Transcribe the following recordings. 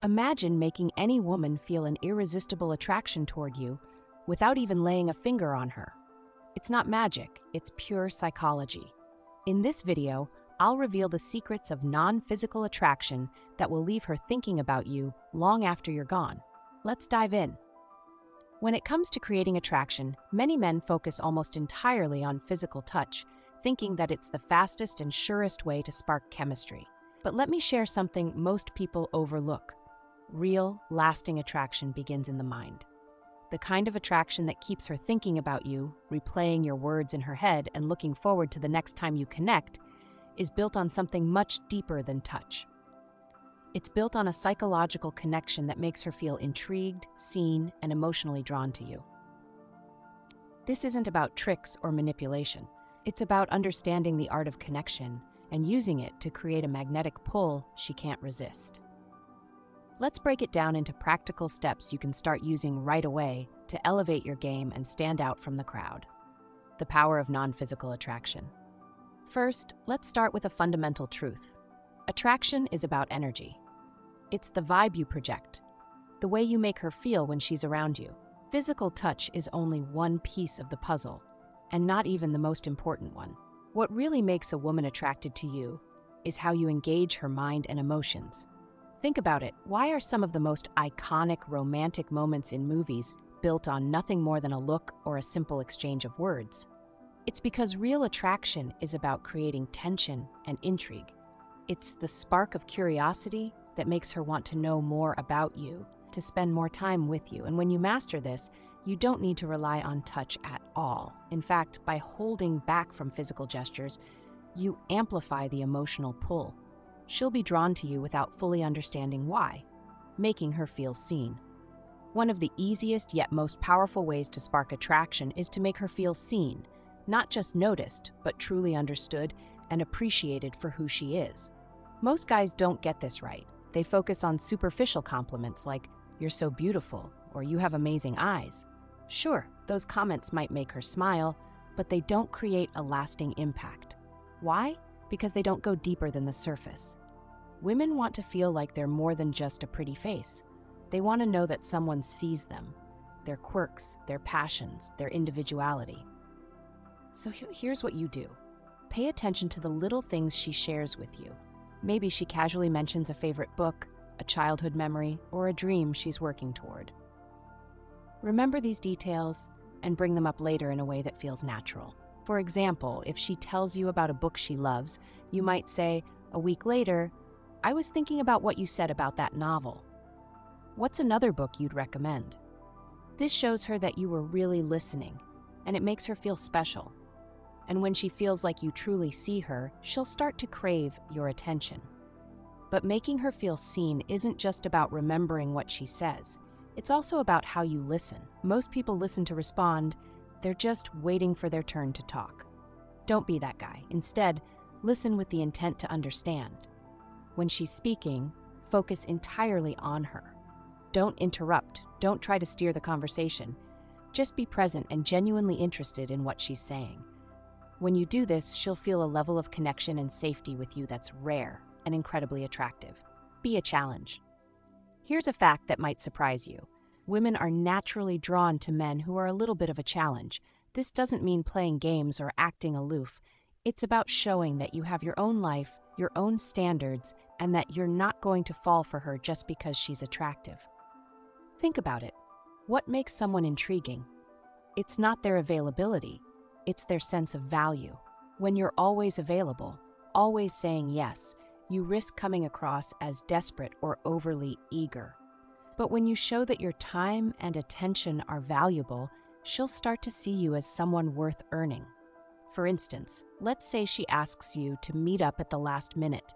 Imagine making any woman feel an irresistible attraction toward you without even laying a finger on her. It's not magic, it's pure psychology. In this video, I'll reveal the secrets of non-physical attraction that will leave her thinking about you long after you're gone. Let's dive in. When it comes to creating attraction, many men focus almost entirely on physical touch, thinking that it's the fastest and surest way to spark chemistry. But let me share something most people overlook. Real, lasting attraction begins in the mind. The kind of attraction that keeps her thinking about you, replaying your words in her head, and looking forward to the next time you connect, is built on something much deeper than touch. It's built on a psychological connection that makes her feel intrigued, seen, and emotionally drawn to you. This isn't about tricks or manipulation. It's about understanding the art of connection and using it to create a magnetic pull she can't resist. Let's break it down into practical steps you can start using right away to elevate your game and stand out from the crowd. The power of non-physical attraction. First, let's start with a fundamental truth. Attraction is about energy. It's the vibe you project, the way you make her feel when she's around you. Physical touch is only one piece of the puzzle, and not even the most important one. What really makes a woman attracted to you is how you engage her mind and emotions. Think about it. Why are some of the most iconic romantic moments in movies built on nothing more than a look or a simple exchange of words? It's because real attraction is about creating tension and intrigue. It's the spark of curiosity that makes her want to know more about you, to spend more time with you. And when you master this, you don't need to rely on touch at all. In fact, by holding back from physical gestures, you amplify the emotional pull. She'll be drawn to you without fully understanding why, making her feel seen. One of the easiest yet most powerful ways to spark attraction is to make her feel seen, not just noticed, but truly understood and appreciated for who she is. Most guys don't get this right. They focus on superficial compliments like, "You're so beautiful," or "You have amazing eyes." Sure, those comments might make her smile, but they don't create a lasting impact. Why? Because they don't go deeper than the surface. Women want to feel like they're more than just a pretty face. They want to know that someone sees them, their quirks, their passions, their individuality. So here's what you do. Pay attention to the little things she shares with you. Maybe she casually mentions a favorite book, a childhood memory, or a dream she's working toward. Remember these details and bring them up later in a way that feels natural. For example, if she tells you about a book she loves, you might say, a week later, "I was thinking about what you said about that novel. What's another book you'd recommend?" This shows her that you were really listening, and it makes her feel special. And when she feels like you truly see her, she'll start to crave your attention. But making her feel seen isn't just about remembering what she says. It's also about how you listen. Most people listen to respond. They're just waiting for their turn to talk. Don't be that guy. Instead, listen with the intent to understand. When she's speaking, focus entirely on her. Don't interrupt. Don't try to steer the conversation. Just be present and genuinely interested in what she's saying. When you do this, she'll feel a level of connection and safety with you that's rare and incredibly attractive. Be a challenge. Here's a fact that might surprise you. Women are naturally drawn to men who are a little bit of a challenge. This doesn't mean playing games or acting aloof. It's about showing that you have your own life, your own standards, and that you're not going to fall for her just because she's attractive. Think about it. What makes someone intriguing? It's not their availability. It's their sense of value. When you're always available, always saying yes, you risk coming across as desperate or overly eager. But when you show that your time and attention are valuable, she'll start to see you as someone worth earning. For instance, let's say she asks you to meet up at the last minute.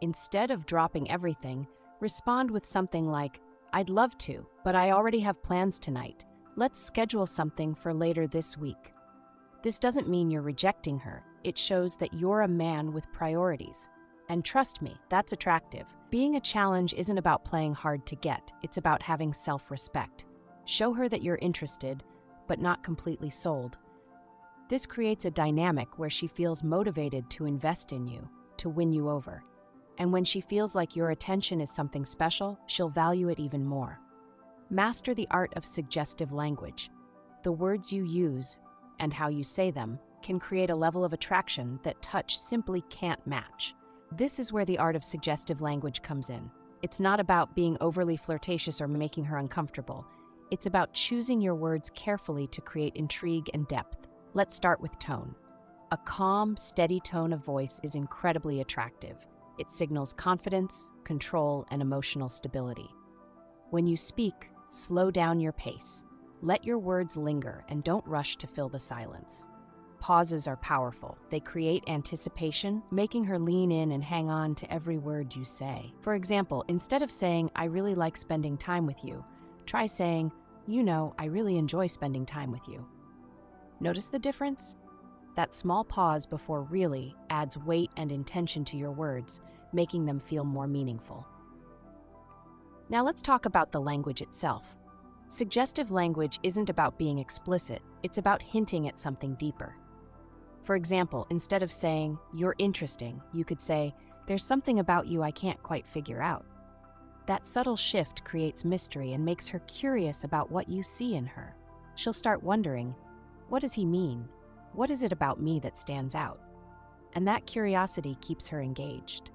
Instead of dropping everything, respond with something like, "I'd love to, but I already have plans tonight. Let's schedule something for later this week." This doesn't mean you're rejecting her. It shows that you're a man with priorities. And trust me, that's attractive. Being a challenge isn't about playing hard to get. It's about having self-respect. Show her that you're interested, but not completely sold. This creates a dynamic where she feels motivated to invest in you, to win you over. And when she feels like your attention is something special, she'll value it even more. Master the art of suggestive language. The words you use and how you say them can create a level of attraction that touch simply can't match. This is where the art of suggestive language comes in. It's not about being overly flirtatious or making her uncomfortable. It's about choosing your words carefully to create intrigue and depth. Let's start with tone. A calm, steady tone of voice is incredibly attractive. It signals confidence, control, and emotional stability. When you speak, slow down your pace. Let your words linger and don't rush to fill the silence. Pauses are powerful. They create anticipation, making her lean in and hang on to every word you say. For example, instead of saying, "I really like spending time with you," try saying, "You know, I really enjoy spending time with you." Notice the difference? That small pause before "really" adds weight and intention to your words, making them feel more meaningful. Now let's talk about the language itself. Suggestive language isn't about being explicit, it's about hinting at something deeper. For example, instead of saying, "You're interesting," you could say, "There's something about you I can't quite figure out." That subtle shift creates mystery and makes her curious about what you see in her. She'll start wondering, what does he mean? What is it about me that stands out? And that curiosity keeps her engaged.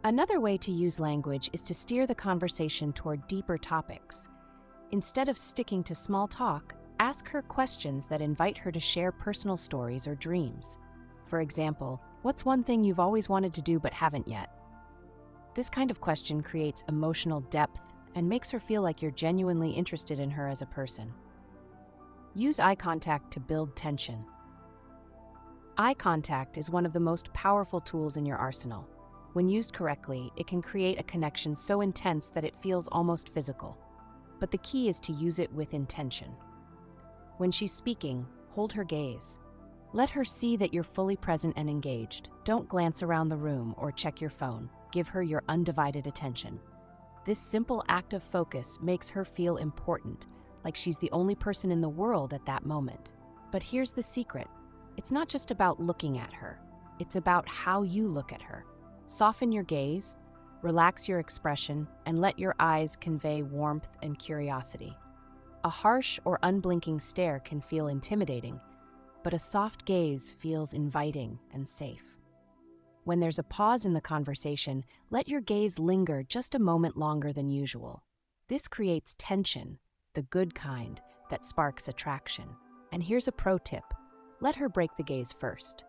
Another way to use language is to steer the conversation toward deeper topics. Instead of sticking to small talk, ask her questions that invite her to share personal stories or dreams. For example, what's one thing you've always wanted to do but haven't yet? This kind of question creates emotional depth and makes her feel like you're genuinely interested in her as a person. Use eye contact to build tension. Eye contact is one of the most powerful tools in your arsenal. When used correctly, it can create a connection so intense that it feels almost physical. But the key is to use it with intention. When she's speaking, hold her gaze. Let her see that you're fully present and engaged. Don't glance around the room or check your phone. Give her your undivided attention. This simple act of focus makes her feel important, like she's the only person in the world at that moment. But here's the secret. It's not just about looking at her. It's about how you look at her. Soften your gaze, relax your expression, and let your eyes convey warmth and curiosity. A harsh or unblinking stare can feel intimidating, but a soft gaze feels inviting and safe. When there's a pause in the conversation, let your gaze linger just a moment longer than usual. This creates tension, the good kind, that sparks attraction. And here's a pro tip. Let her break the gaze first.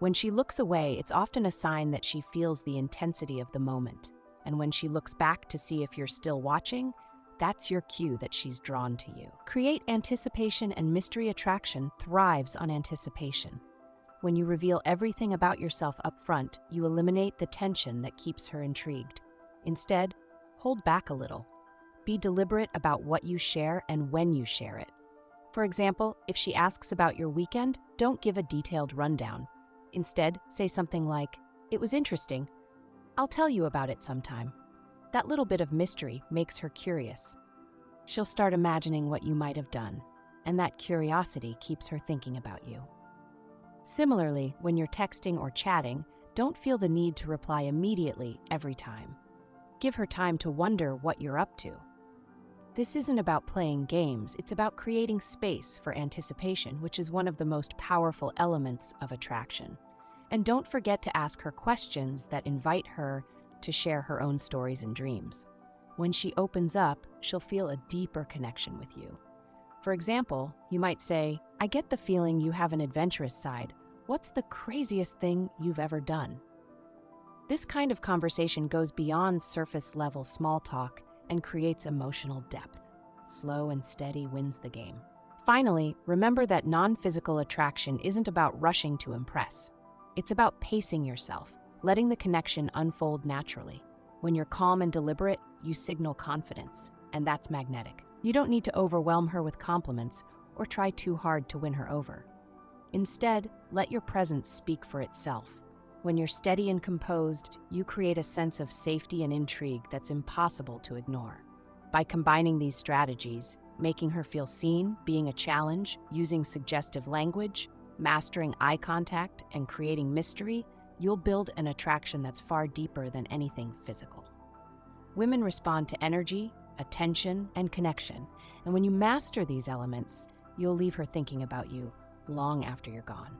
When she looks away, it's often a sign that she feels the intensity of the moment. And when she looks back to see if you're still watching, that's your cue that she's drawn to you. Create anticipation, and mystery attraction thrives on anticipation. When you reveal everything about yourself up front, you eliminate the tension that keeps her intrigued. Instead, hold back a little. Be deliberate about what you share and when you share it. For example, if she asks about your weekend, don't give a detailed rundown. Instead, say something like, "It was interesting. I'll tell you about it sometime." That little bit of mystery makes her curious. She'll start imagining what you might have done, and that curiosity keeps her thinking about you. Similarly, when you're texting or chatting, don't feel the need to reply immediately every time. Give her time to wonder what you're up to. This isn't about playing games, it's about creating space for anticipation, which is one of the most powerful elements of attraction. And don't forget to ask her questions that invite her to share her own stories and dreams. When she opens up, she'll feel a deeper connection with you. For example, you might say, "I get the feeling you have an adventurous side. What's the craziest thing you've ever done?" This kind of conversation goes beyond surface-level small talk and creates emotional depth. Slow and steady wins the game. Finally, remember that non-physical attraction isn't about rushing to impress. It's about pacing yourself, letting the connection unfold naturally. When you're calm and deliberate, you signal confidence, and that's magnetic. You don't need to overwhelm her with compliments or try too hard to win her over. Instead, let your presence speak for itself. When you're steady and composed, you create a sense of safety and intrigue that's impossible to ignore. By combining these strategies, making her feel seen, being a challenge, using suggestive language, mastering eye contact, and creating mystery, you'll build an attraction that's far deeper than anything physical. Women respond to energy, attention, and connection, and when you master these elements, you'll leave her thinking about you long after you're gone.